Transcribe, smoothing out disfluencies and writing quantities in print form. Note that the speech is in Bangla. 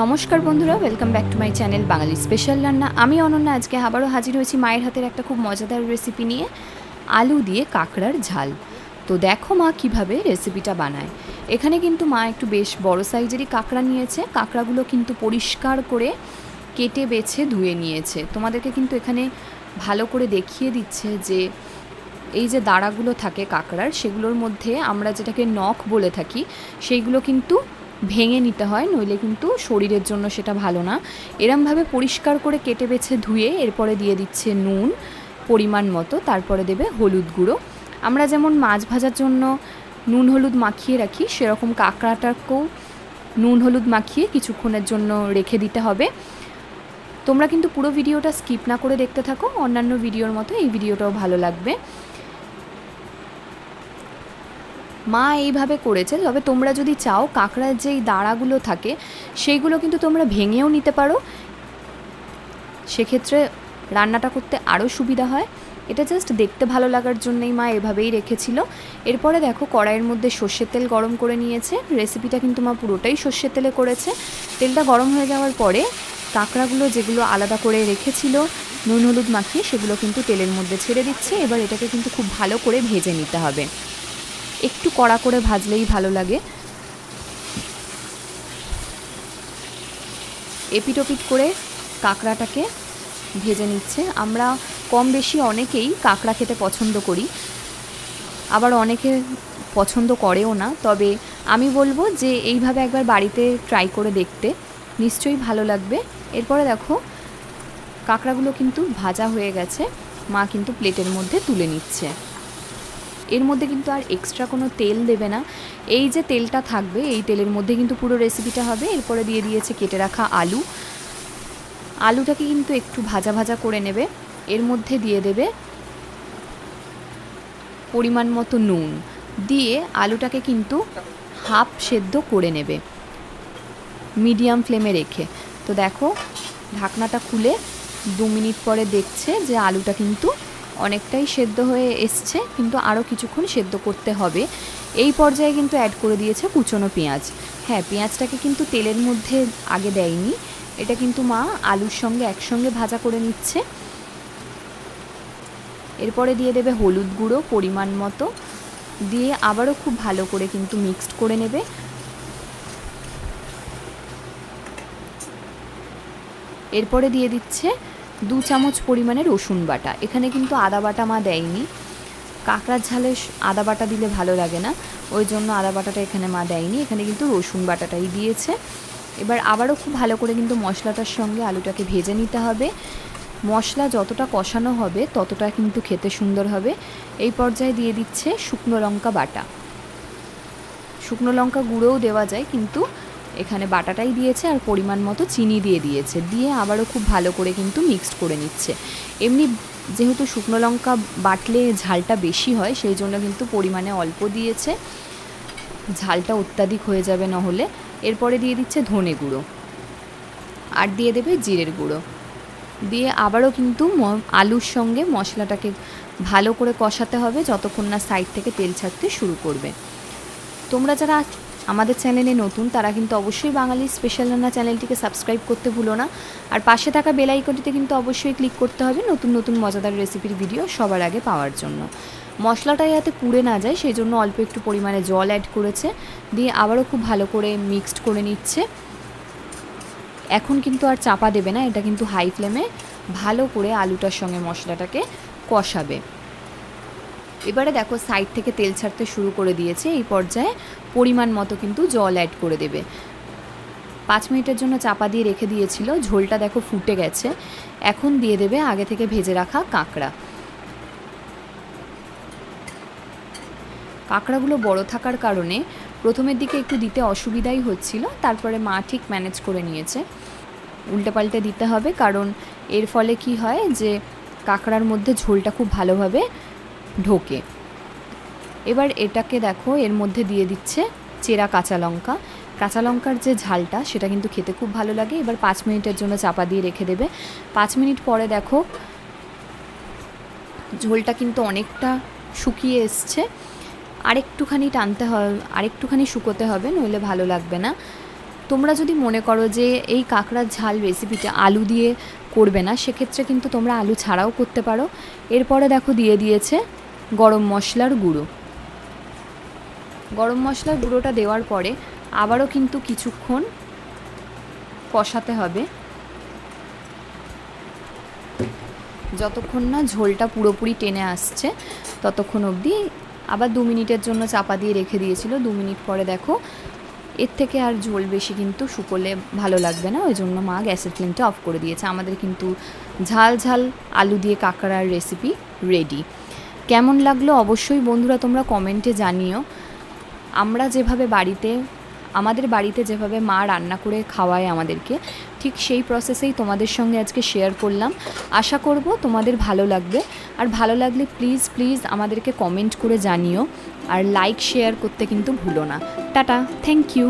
নমস্কার বন্ধুরা, welcome back to my channel Bangali special রান্না। আমি অনন্যা আজকে আবারও হাজির হয়েছি মায়ের হাতের একটা খুব মজাদার রেসিপি নিয়ে, আলু দিয়ে কাঁকড়ার ঝাল। তো দেখো মা কিভাবে রেসিপিটা বানায়। এখানে কিন্তু মা একটু বেশ বড় সাইজেরই কাঁকড়া নিয়েছে। কাঁকড়াগুলো কিন্তু পরিষ্কার করে কেটে বেছে ধুয়ে নিয়েছে। তোমাদেরকে কিন্তু এখানে ভালো করে দেখিয়ে দিচ্ছে যে এই যে দাঁড়াগুলো থাকে কাঁকড়ার, সেগুলোর মধ্যে আমরা যেটাকে নখ বলে থাকি সেইগুলো কিন্তু ভেঙে নিতে হয়, নইলে কিন্তু শরীরের জন্য সেটা ভালো না। এরমভাবে পরিষ্কার করে কেটে বেছে ধুয়ে এরপরে দিয়ে দিচ্ছে নুন পরিমাণ মতো, তারপরে দেবে হলুদ গুঁড়ো। আমরা যেমন মাছ ভাজার জন্য নুন হলুদ মাখিয়ে রাখি, সেরকম কাঁকড়াটাকেও নুন হলুদ মাখিয়ে কিছুক্ষণের জন্য রেখে দিতে হবে। তোমরা কিন্তু পুরো ভিডিওটা স্কিপ না করে দেখতে থাকো, অন্যান্য ভিডিওর মতো এই ভিডিওটাও ভালো লাগবে। মা এইভাবে করেছে, তবে তোমরা যদি চাও কাঁকড়ার যেই দাঁড়াগুলো থাকে সেইগুলো কিন্তু তোমরা ভেঙেও নিতে পারো, সেক্ষেত্রে রান্নাটা করতে আরও সুবিধা হয়। এটা জাস্ট দেখতে ভালো লাগার জন্যই মা এভাবেই রেখেছিল। এরপরে দেখো কড়াইয়ের মধ্যে সর্ষের তেল গরম করে নিয়েছে। রেসিপিটা কিন্তু মা পুরোটাই সর্ষের তেলে করেছে। তেলটা গরম হয়ে যাওয়ার পরে কাঁকড়াগুলো যেগুলো আলাদা করে রেখেছিল নুন হলুদ মাখিয়ে, সেগুলো কিন্তু তেলের মধ্যে ছেড়ে দিচ্ছে। এবার এটাকে কিন্তু খুব ভালো করে ভেজে নিতে হবে, একটু কড়া করে ভাজলেই ভালো লাগে। এপিট ওপিট করে কাঁকড়াটাকে ভেজে নিচ্ছে। আমরা কম বেশি অনেকেই কাঁকড়া খেতে পছন্দ করি, আবার অনেকে পছন্দ করেও না। তবে আমি বলবো যে এইভাবে একবার বাড়িতে ট্রাই করে দেখতে, নিশ্চয়ই ভালো লাগবে। এরপরে দেখো কাঁকড়াগুলো কিন্তু ভাজা হয়ে গেছে, মা কিন্তু প্লেটের মধ্যে তুলে নিচ্ছে। এর মধ্যে কিন্তু আর এক্সট্রা কোনো তেল দেবে না, এই যে তেলটা থাকবে এই তেলের মধ্যে কিন্তু পুরো রেসিপিটা হবে। এরপরে দিয়ে দিয়েছে কেটে রাখা আলু। আলুটাকে কিন্তু একটু ভাজা ভাজা করে নেবে। এর মধ্যে দিয়ে দেবে পরিমাণ মতো নুন, দিয়ে আলুটাকে কিন্তু হাফ সেদ্ধ করে নেবে মিডিয়াম ফ্লেমে রেখে। তো দেখো ঢাকনাটা খুলে 2 মিনিট পরে দেখছে যে আলুটা কিন্তু অনেকটাই সেদ্ধ হয়ে এসছে, কিন্তু আরও কিছুক্ষণ সেদ্ধ করতে হবে। এই পর্যায়ে কিন্তু অ্যাড করে দিয়েছে কুচনো পেঁয়াজ। হ্যাঁ, পেঁয়াজটাকে কিন্তু তেলের মধ্যে আগে দেয়নি, এটা কিন্তু মা আলুর সঙ্গে একসঙ্গে ভাজা করে নিচ্ছে। এরপরে দিয়ে দেবে হলুদ গুঁড়ো পরিমাণ মতো, দিয়ে আবারও খুব ভালো করে কিন্তু মিক্সড করে নেবে। এরপরে দিয়ে দিচ্ছে 2 চামচ পরিমাণে রসুন বাটা। এখানে কিন্তু আদা বাটা মা দেয়নি, কাঁকড়ার ঝালে আদা বাটা দিলে ভালো লাগে না, ওই জন্য আদা বাটাটা এখানে মা দেয়নি, এখানে কিন্তু রসুন বাটাটাই দিয়েছে। এবার আবারও খুব ভালো করে কিন্তু মশলাটার সঙ্গে আলুটাকে ভেজে নিতে হবে। মশলা যতটা কষানো হবে ততটা কিন্তু খেতে সুন্দর হবে। এই পর্যায়ে দিয়ে দিচ্ছে শুকনো লঙ্কা বাটা। শুকনো লঙ্কা গুঁড়োও দেওয়া যায়, কিন্তু এখানে বাটাটাই দিয়েছে, আর পরিমাণ মতো চিনি দিয়ে দিয়েছে। দিয়ে আবারও খুব ভালো করে কিন্তু মিক্সড করে নিচ্ছে। এমনি যেহেতু শুকনো লঙ্কা বাটলে ঝালটা বেশি হয়, সেই জন্য কিন্তু পরিমাণে অল্প দিয়েছে, ঝালটা অত্যাধিক হয়ে যাবে নহলে। এরপরে দিয়ে দিচ্ছে ধনে গুঁড়ো, আর দিয়ে দেবে জিরের গুঁড়ো। দিয়ে আবারও কিন্তু আলুর সঙ্গে মশলাটাকে ভালো করে কষাতে হবে যতক্ষণ না সাইড থেকে তেল ছাড়তে শুরু করবে। তোমরা যারা আমাদের চ্যানেলে নতুন তারা কিন্তু অবশ্যই বাঙালি স্পেশাল রান্না চ্যানেলটিকে সাবস্ক্রাইব করতে ভুলো না, আর পাশে থাকা বেল আইকনটিতে কিন্তু অবশ্যই ক্লিক করতে হবে নতুন নতুন মজাদার রেসিপির ভিডিও সবার আগে পাওয়ার জন্য। মশলাটা যাতে পুড়ে না যায় সেই জন্য অল্প একটু পরিমাণে জল অ্যাড করেছে, দিয়ে আবারও খুব ভালো করে মিক্সড করে নিচ্ছে। এখন কিন্তু আর চাপা দেবে না, এটা কিন্তু হাই ফ্লেমে ভালো করে আলুটার সঙ্গে মশলাটাকে কষাবে। এবারে দেখো সাইড থেকে তেল ছাড়তে শুরু করে দিয়েছে। এই পর্যায়ে পরিমাণ মতো কিন্তু জল অ্যাড করে দেবে। 5 মিনিটের জন্য চাপা দিয়ে রেখে দিয়েছিল, ঝোলটা দেখো ফুটে গেছে। এখন দিয়ে দেবে আগে থেকে ভেজে রাখা কাঁকড়া। কাঁকড়াগুলো বড় থাকার কারণে প্রথমের দিকে একটু দিতে অসুবিধাই হচ্ছিল, তারপরে মা ঠিক ম্যানেজ করে নিয়েছে। উল্টে পাল্টে দিতে হবে, কারণ এর ফলে কি হয় যে কাঁকড়ার মধ্যে ঝোলটা খুব ভালোভাবে ঢোকে। এবার এটাকে দেখো এর মধ্যে দিয়ে দিচ্ছে চেরা কাঁচা লঙ্কা। কাঁচা লঙ্কার যে ঝালটা সেটা কিন্তু খেতে খুব ভালো লাগে। এবার 5 মিনিটের জন্য চাপা দিয়ে রেখে দেবে। 5 মিনিট পরে দেখো ঝোলটা কিন্তু অনেকটা শুকিয়ে এসছে, আরেকটুখানি টানতে হবে, আরেকটুখানি শুকোতে হবে, নইলে ভালো লাগবে না। তোমরা যদি মনে করো যে এই কাঁকড়ার ঝাল রেসিপিটা আলু দিয়ে করবে না, সেক্ষেত্রে কিন্তু তোমরা আলু ছাড়াও করতে পারো। এরপরে দেখো দিয়ে দিয়েছে গরম মশলার গুঁড়ো। গরম মশলার গুঁড়োটা দেওয়ার পরে আবারও কিন্তু কিছুক্ষণ কষাতে হবে, যতক্ষণ না ঝোলটা পুরোপুরি টেনে আসছে ততক্ষণ অবধি। আবার 2 মিনিটের জন্য চাপা দিয়ে রেখে দিয়েছিল। 2 মিনিট পরে দেখো এর থেকে আর ঝোল বেশি কিন্তু শুকোলে ভালো লাগবে না, ওই জন্য মা গ্যাসের ফ্লেমটা অফ করে দিয়েছে। আমাদের কিন্তু ঝাল ঝাল আলু দিয়ে কাঁকড়ার রেসিপি রেডি। কেমন লাগলো অবশ্যই বন্ধুরা তোমরা কমেন্টে জানিও। আমরা যেভাবে আমাদের বাড়িতে যেভাবে মা রান্না করে খাওয়ায় আমাদেরকে, ঠিক সেই প্রসেসেই তোমাদের সঙ্গে আজকে শেয়ার করলাম। আশা করব তোমাদের ভালো লাগবে। আর ভালো লাগলে প্লিজ প্লিজ আমাদেরকে কমেন্ট করে জানিও, আর লাইক শেয়ার করতে কিন্তু ভুলো না। Tata, thank you.